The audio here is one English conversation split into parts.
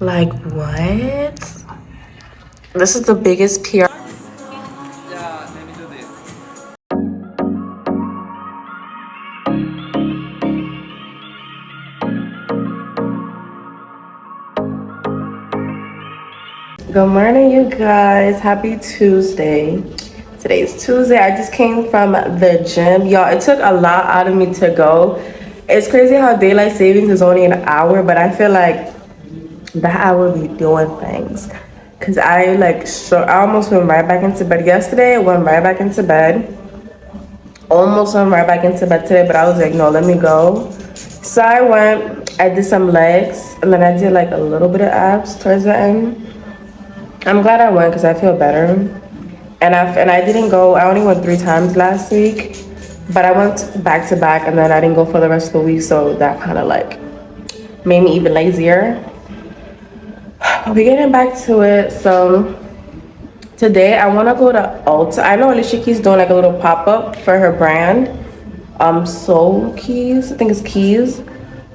Like, what? This is the biggest PR. Yeah, let me do this. Good morning, you guys. Happy Tuesday. Today's Tuesday. I just came from the gym. Y'all, it took a lot out of me to go. It's crazy how daylight savings is only an hour, but I feel like that hour be doing things. Cause I almost went right back into bed yesterday. I went right back into bed. Almost went right back into bed today, but I was like, no, let me go. So I did some legs, and then I did like a little bit of abs towards the end. I'm glad I went because I feel better. And I didn't go. I only went 3 times last week, but I went back to back, and then I didn't go for the rest of the week. So that kind of like made me even lazier. But we're getting back to it. So today I want to go to Ulta. I know Alicia Keys doing like a little pop up for her brand. Soul Keys. I think it's Keys.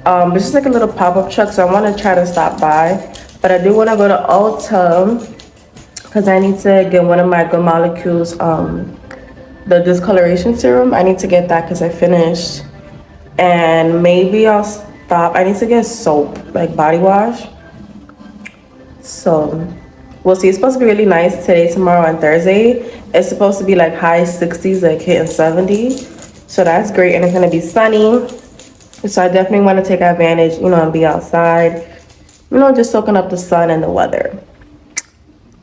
But it's just like a little pop up truck. So I want to try to stop by. But I do want to go to Ulta because I need to get one of my Good Molecules, the discoloration serum. I need to get that because I finished. And maybe I'll stop. I need to get soap, like body wash. So we'll see. It's supposed to be really nice today, tomorrow, and Thursday. It's supposed to be like high 60s, like hitting 70. So that's great. And it's going to be sunny. So I definitely want to take advantage, and be outside, just soaking up the sun and the weather.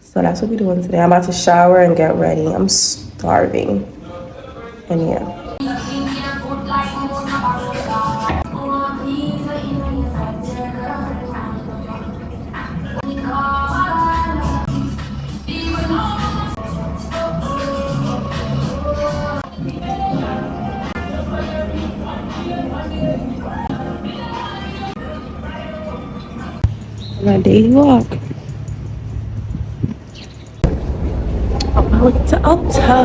So that's what we're doing today. I'm about to shower and get ready. I'm starving. And yeah. My daily walk. Out to Ulta.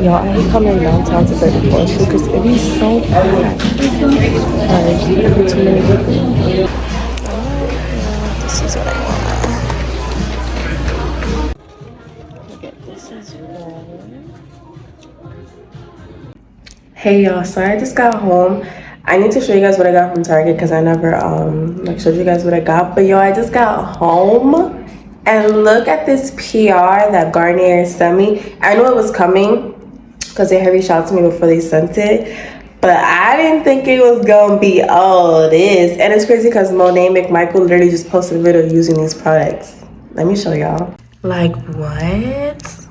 Y'all, I hate coming downtown to 34th Street because it be so packed. Like, it be too many people. This is what I want. Look at this is one. Hey y'all, so I just got home. I need to show you guys what I got from Target because I never showed you guys what I got. But yo, I just got home and look at this PR that Garnier sent me. I knew it was coming because they had reached out to me before they sent it, but I didn't think it was gonna be all this. And it's crazy because Monet McMichael literally just posted a video using these products. Let me show y'all. Like, what?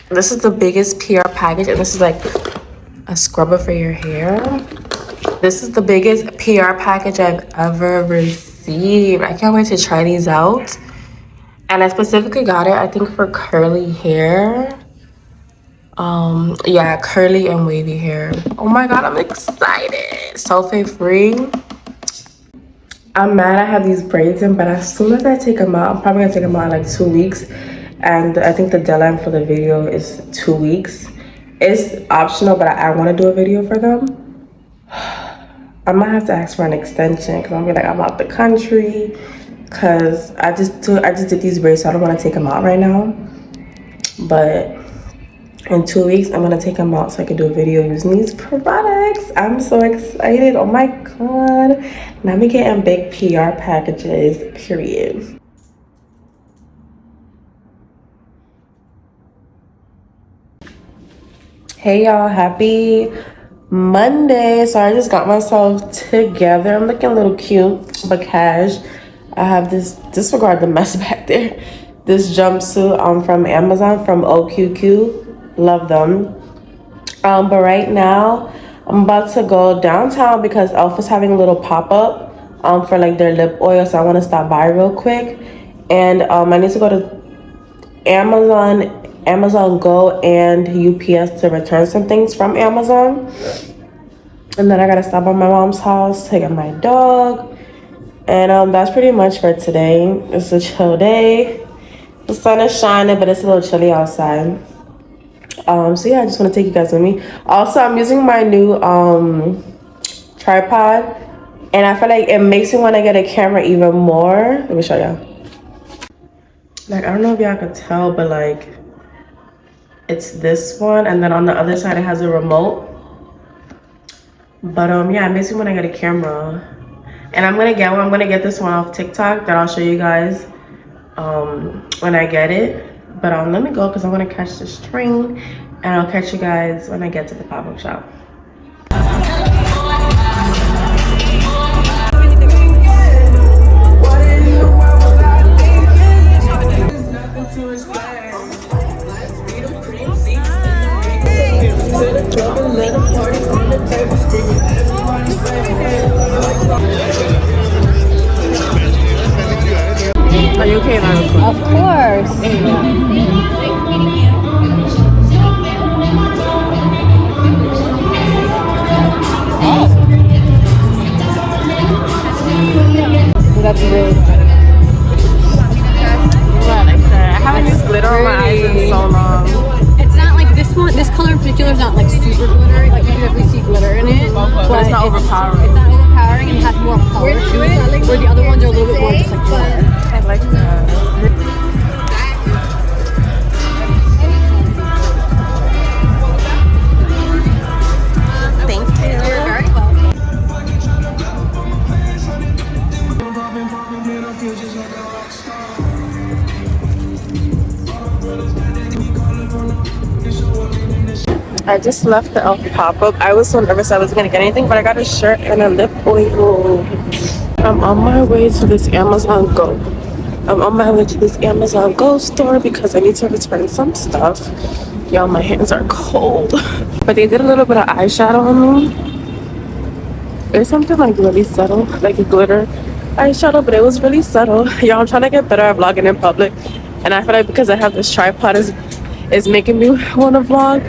This is the biggest PR package, and this is like a scrubber for your hair. This is the biggest PR package I've ever received. I can't wait to try these out. And I specifically got it, I think, for curly hair. Yeah, curly and wavy hair. Oh my god, I'm excited. Sulfate free. I'm mad I have these braids in, but as soon as I take them out, I'm probably gonna take them out in like 2 weeks. And I think the deadline for the video is 2 weeks. It's optional, but I want to do a video for them. I might have to ask for an extension because I'm gonna be like, I'm out the country. Cause I just did these braids, so I don't want to take them out right now. But in 2 weeks, I'm gonna take them out so I can do a video using these products. I'm so excited. Oh my god. Now we getting big PR packages, period. Hey y'all, happy Monday. So I just got myself together. I'm looking a little cute but cash. I have this, disregard the mess back there, this jumpsuit from Amazon from OQQ. Love them. But right now I'm about to go downtown because Elf having a little pop-up for like their lip oil, so I want to stop by real quick. And I need to go to Amazon Go and UPS to return some things from Amazon. And then I gotta stop by my mom's house to get my dog. And that's pretty much for today. It's a chill day. The sun is shining, but it's a little chilly outside. So yeah, I just want to take you guys with me. Also, I'm using my new tripod, and I feel like it makes me want to get a camera even more. Let me show y'all. Like, I don't know if y'all can tell, but like, it's this one, and then on the other side it has a remote. But yeah, it makes me want to get a camera, and I'm gonna get one. I'm gonna get this one off TikTok that I'll show you guys when I get it. But let me go because I want to catch this train, and I'll catch you guys when I get to the pop-up shop. Are you okay, Marco? Of course. That's really pretty. I haven't used glitter on my eyes in so long. It's not like this one. This color in particular is not like super glittery. Like you definitely see glitter in it, but it's not overpowering. It's not overpowering and it has more color to it. Where the other ones are a little bit more just like glitter. I like that. Thank you. You're very welcome. I just left the elf pop-up. I was so nervous I wasn't gonna get anything, but I got a shirt and a lip oil. I'm on my way to this Amazon Go. I'm on my way to this Amazon Go store because I need to return some stuff. Y'all, my hands are cold. But they did a little bit of eyeshadow on me. It's something like really subtle, like a glitter eyeshadow, but it was really subtle. Y'all, I'm trying to get better at vlogging in public. And I feel like because I have this tripod is making me want to vlog.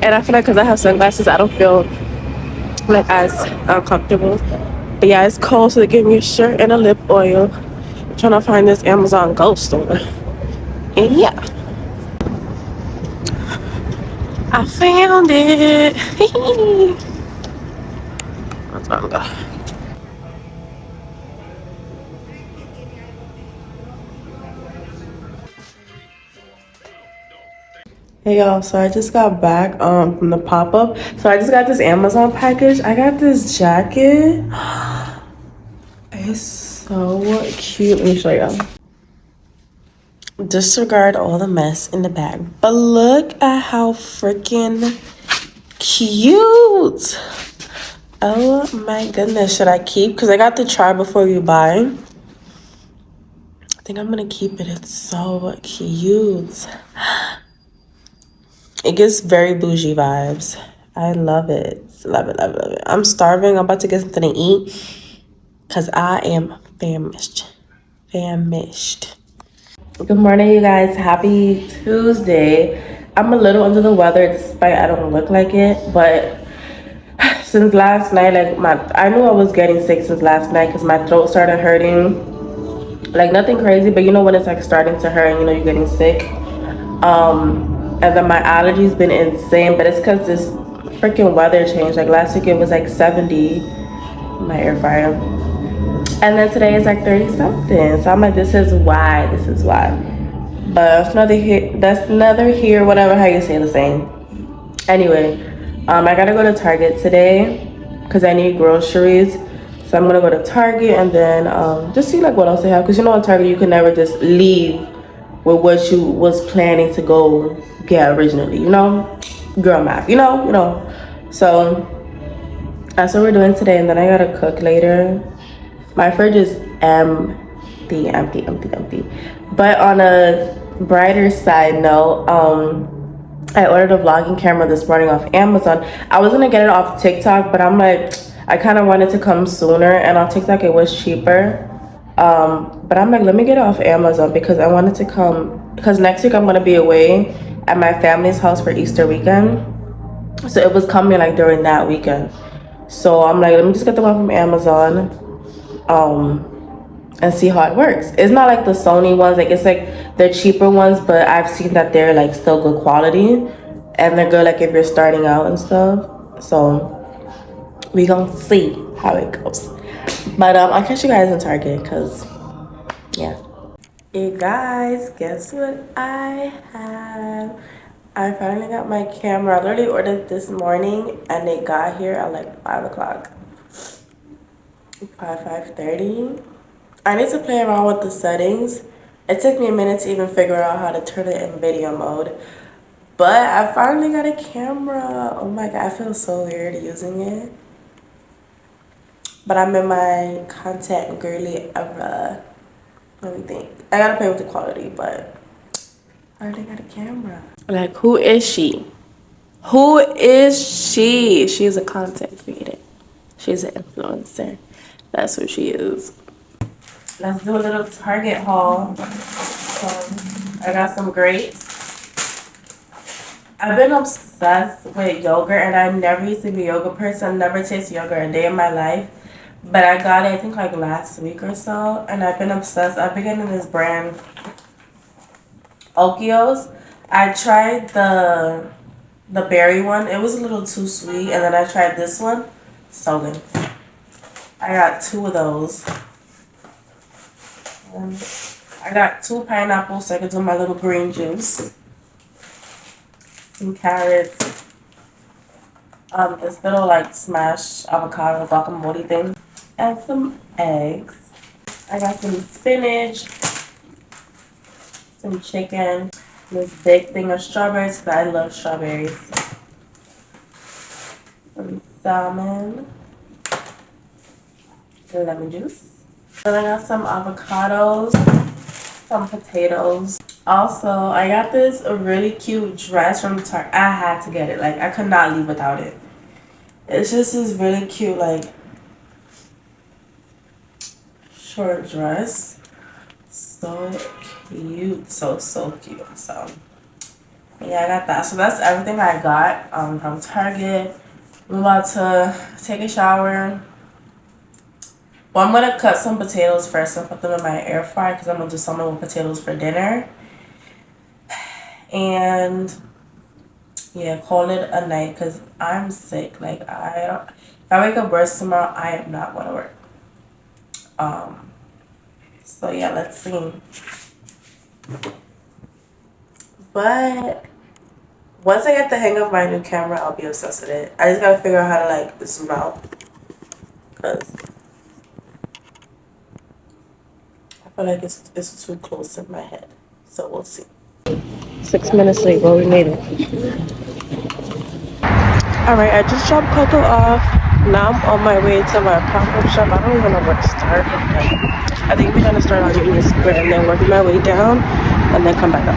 And I feel like because I have sunglasses, I don't feel like as uncomfortable. But yeah, it's cold, so they gave me a shirt and a lip oil. I'm trying to find this Amazon Go store. And yeah, I found it. That's where I'm going. Hey y'all, so I just got back from the pop-up. So I just got this Amazon package. I got this jacket. It's so cute. Let me show y'all. Disregard all the mess in the bag. But look at how freaking cute. Oh my goodness. Should I keep? Because I got the try before you buy. I think I'm gonna keep it. It's so cute. It gives very bougie vibes. I love it. Love it, love it, love it. I'm starving. I'm about to get something to eat because I am famished. Famished. Good morning, you guys. Happy Tuesday. I'm a little under the weather despite I don't look like it, but since last night, I knew I was getting sick since last night because my throat started hurting. Like nothing crazy, but you know when it's like starting to hurt and you know you're getting sick. And then my allergies been insane, but it's because this freaking weather changed. Like last week it was like 70, my air fryer. And then today it's like 30 something. So I'm like, this is why. But that's another here, whatever, how you say the same. Anyway, I gotta go to Target today because I need groceries. So I'm gonna go to Target and then just see like what else they have. Because you know at Target you can never just leave with what you was planning to go get originally, you know? Girl math, you know. So that's what we're doing today, and then I gotta cook later. My fridge is empty. But on a brighter side note, I ordered a vlogging camera this morning off Amazon. I was gonna get it off TikTok, but I'm like, I kind of wanted to come sooner, and on TikTok it was cheaper. But I'm like, let me get it off Amazon because I wanted to come, because next week I'm gonna be away at my family's house for Easter weekend. So it was coming like during that weekend. So I'm like, let me just get the one from Amazon. and see how it works. It's not like the Sony ones, like it's like the cheaper ones, but I've seen that they're like still good quality and they're good like if you're starting out and stuff. So we gonna see how it goes. But I'll catch you guys in Target because yeah. Hey guys, guess what I have? I finally got my camera. I literally ordered this morning and it got here at like 5 o'clock. 5:30. I need to play around with the settings. It took me a minute to even figure out how to turn it in video mode. But I finally got a camera. Oh my god, I feel so weird using it. But I'm in my content girly era. Let me think. I gotta play with the quality, but I already got a camera. Like, who is she? Who is she? She's a content creator. She's an influencer. That's who she is. Let's do a little Target haul. I got some grapes. I've been obsessed with yogurt, and I never used to be a yogurt person. Never tasted yogurt a day in my life. But I got it, I think, like last week or so, and I've been obsessed. I've been getting this brand, Okios. I tried the berry one. It was a little too sweet, and then I tried this one. So good. I got 2 of those. And I got 2 pineapples so I could do my little green juice. Some carrots. This little like smashed avocado guacamole thing. And some eggs. I got some spinach. Some chicken. This big thing of strawberries because I love strawberries. Some salmon. Lemon juice. Then I got some avocados. Some potatoes. Also, I got this really cute dress from Target. I had to get it. Like, I could not leave without it. It's just this really cute, like, short dress. So cute. So cute. So, yeah, I got that. So, that's everything I got from Target. I'm about to take a shower. Well, I'm going to cut some potatoes first and put them in my air fryer because I'm going to do something with potatoes for dinner. And yeah, call it a night because I'm sick. Like if I wake up worse tomorrow, I am not going to work. So yeah, let's see. But once I get the hang of my new camera, I'll be obsessed with it. I just gotta figure out how to like zoom out because I feel like it's too close in my head. So we'll see. 6 minutes late, but we made it. Alright, I just dropped Coco off. Now I'm on my way to my pop-up shop. I don't even know where to start. I think we're gonna start out in the square and then work my way down and then come back up.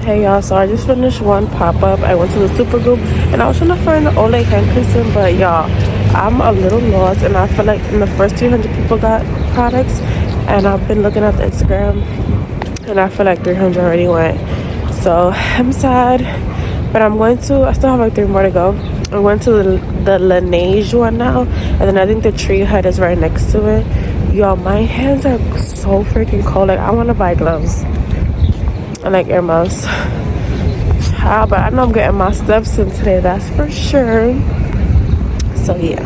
Hey y'all, so I just finished one pop-up. I went to the super group and I was trying to find the Ole Henderson, but y'all, I'm a little lost and I feel like in the first 300 people got products and I've been looking at the Instagram and I feel like 300 already went. So I'm sad, but I still have like 3 more to go. I went to the Laneige one now and then I think the Tree Hut is right next to it. Y'all, my hands are so freaking cold. Like I want to buy gloves. I like earmuffs. But I know I'm getting my steps in today, that's for sure. So yeah.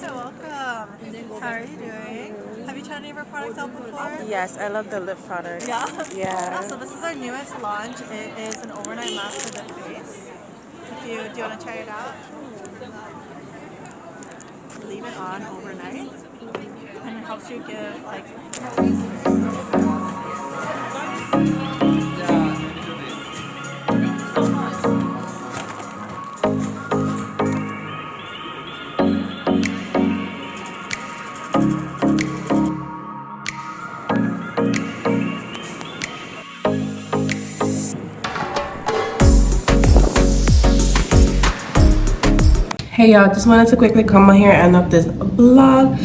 Welcome. How are you doing? Have you tried any of our products out before? Yes, I love the lip product. Yeah? Yeah. So this is our newest launch. It is an overnight mask for the face. Do you want to try it out? Leave it on overnight. And it helps you give like... Hey y'all, just wanted to quickly come on here and end up this vlog.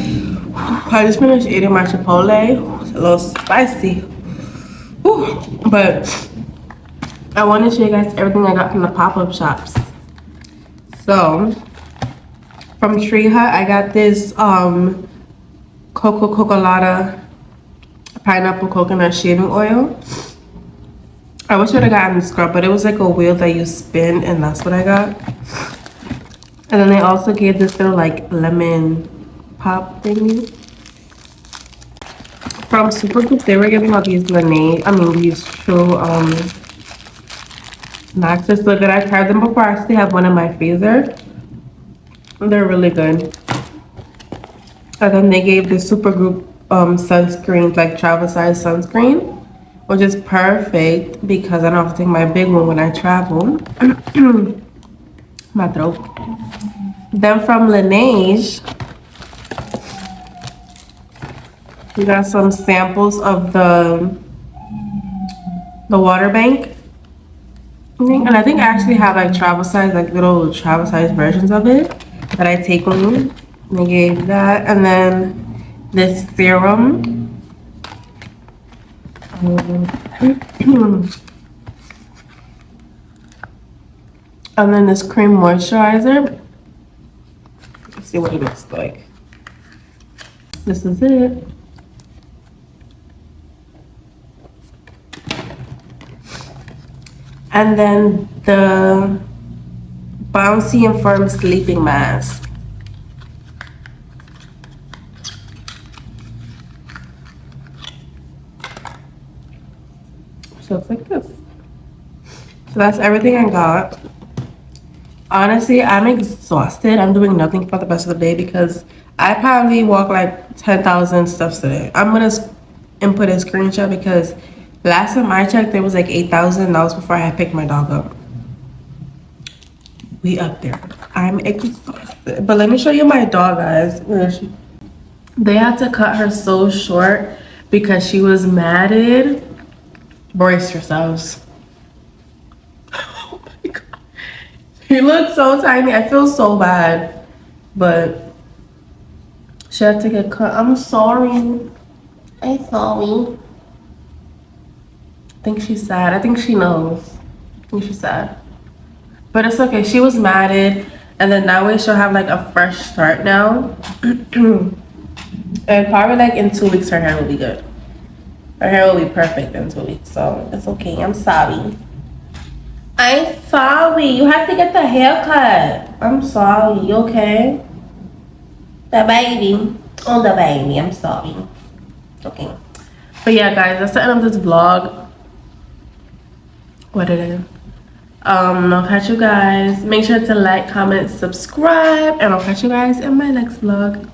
I just finished eating my Chipotle. It's a little spicy. Whew. But I want to show you guys everything I got from the pop-up shops. So, from Tree Hut, I got this Coco Cocolata pineapple coconut shaving oil. I wish I would have gotten the scrub, but it was like a wheel that you spin, and that's what I got. And then they also gave this little like lemon pop thingy. From Supergroup, they were giving out these these True Maxes. Look good. I tried them before. I actually have one in my freezer. They're really good. And then they gave the Supergroup sunscreen, like travel size sunscreen, which is perfect because I don't have to take my big one when I travel. My throat. Then from Laneige, we got some samples of the water bank. And I think I actually have like travel size, like little travel size versions of it that I take with me. They gave that, and then this serum. And then this cream moisturizer. Let's see what it looks like. This is it. And then the Bouncy and Firm Sleeping Mask. So it's like this. So that's everything I got. Honestly, I'm exhausted. I'm doing nothing for the rest of the day because I probably walked like 10,000 steps today. I'm gonna input a screenshot because last time I checked, there was like 8,000. That was before I had picked my dog up. We up there. I'm exhausted. But let me show you my dog, guys. Where is she? They had to cut her so short because she was matted. Brace yourselves. Oh my god. He looks so tiny. I feel so bad. But she had to get cut. I'm sorry. I'm sorry. I think she's sad. I think she knows. I think she's sad. But it's okay. She was matted. And then that way she'll have like a fresh start now. And probably like in 2 weeks her hair will be good. Her hair will be perfect in 2 weeks. So it's okay. I'm sorry. I'm sorry. You have to get the haircut. I'm sorry. You okay? The baby. Oh, the baby. I'm sorry. Okay. But yeah, guys, that's the end of this vlog. What it is. I'll catch you guys. Make sure to like, comment, subscribe, and I'll catch you guys in my next vlog.